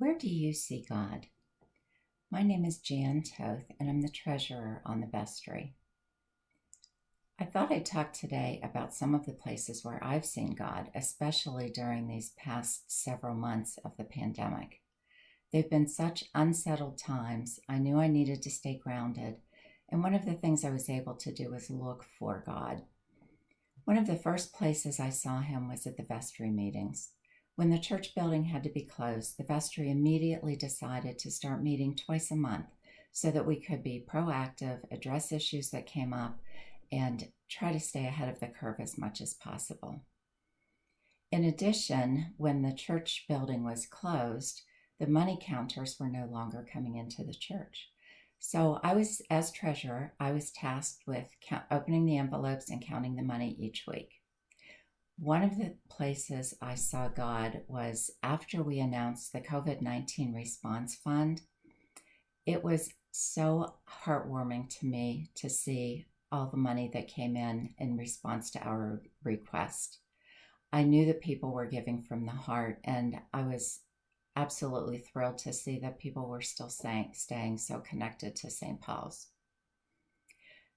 Where do you see God? My name is Jan Toth, and I'm the treasurer on the Vestry. I thought I'd talk today about some of the places where I've seen God, especially during these past several months of the pandemic. They've been such unsettled times. I knew I needed to stay grounded, and one of the things I was able to do was look for God. One of the first places I saw him was at the Vestry meetings. When the church building had to be closed, the Vestry immediately decided to start meeting twice a month so that we could be proactive, address issues that came up, and try to stay ahead of the curve as much as possible. In addition, when the church building was closed, the money counters were no longer coming into the church. So as treasurer, I was tasked with opening the envelopes and counting the money each week. One of the places I saw God was after we announced the COVID-19 response fund. It was so heartwarming to me to see all the money that came in response to our request. I knew that people were giving from the heart, and I was absolutely thrilled to see that people were still staying so connected to St. Paul's.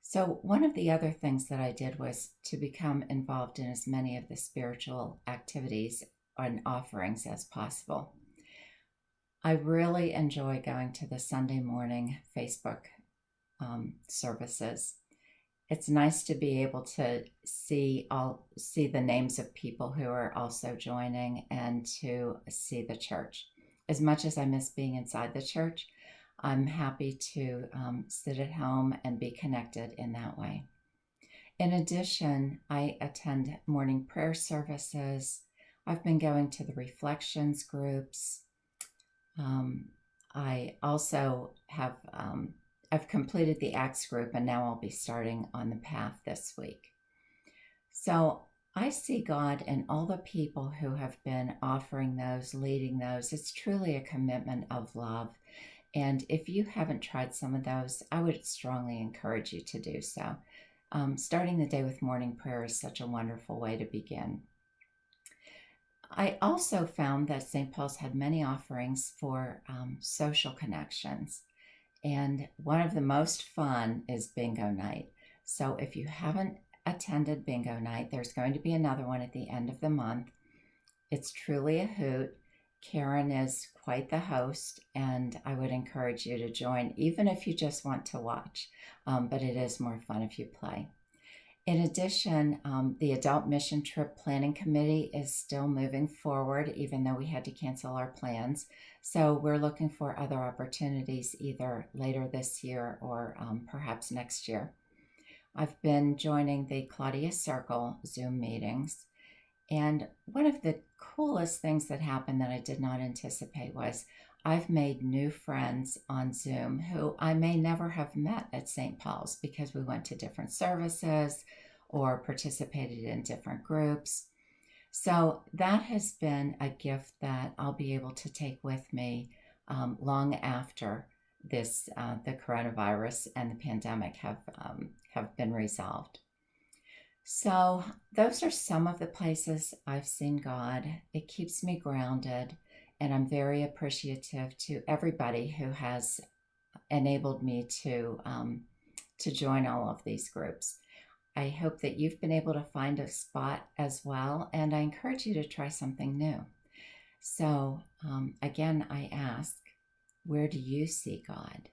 So one of the other things that I did was to become involved in as many of the spiritual activities and offerings as possible. I really enjoy going to the Sunday morning Facebook services. It's nice to be able to see the names of people who are also joining and to see the church. As much as I miss being inside the church, I'm happy to sit at home and be connected in that way. In addition, I attend morning prayer services. I've been going to the reflections groups. I also have I've completed the Acts group, and now I'll be starting on the path this week. So I see God in all the people who have been offering those, leading those. It's truly a commitment of love. And if you haven't tried some of those, I would strongly encourage you to do so. Starting the day with morning prayer is such a wonderful way to begin. I also found that St. Paul's had many offerings for social connections. And one of the most fun is bingo night. So if you haven't attended bingo night, there's going to be another one at the end of the month. It's truly a hoot. Karen is quite the host, and I would encourage you to join, even if you just want to watch. But it is more fun if you play. In addition, the Adult Mission Trip Planning Committee is still moving forward, even though we had to cancel our plans. So we're looking for other opportunities either later this year or perhaps next year. I've been joining the Claudia Circle Zoom meetings. And one of the coolest things that happened that I did not anticipate was I've made new friends on Zoom who I may never have met at St. Paul's because we went to different services or participated in different groups. So that has been a gift that I'll be able to take with me long after the coronavirus and the pandemic have been resolved. So those are some of the places I've seen God. It keeps me grounded, and I'm very appreciative to everybody who has enabled me to join all of these groups. I hope that you've been able to find a spot as well, and I encourage you to try something new. So again, I ask, where do you see God?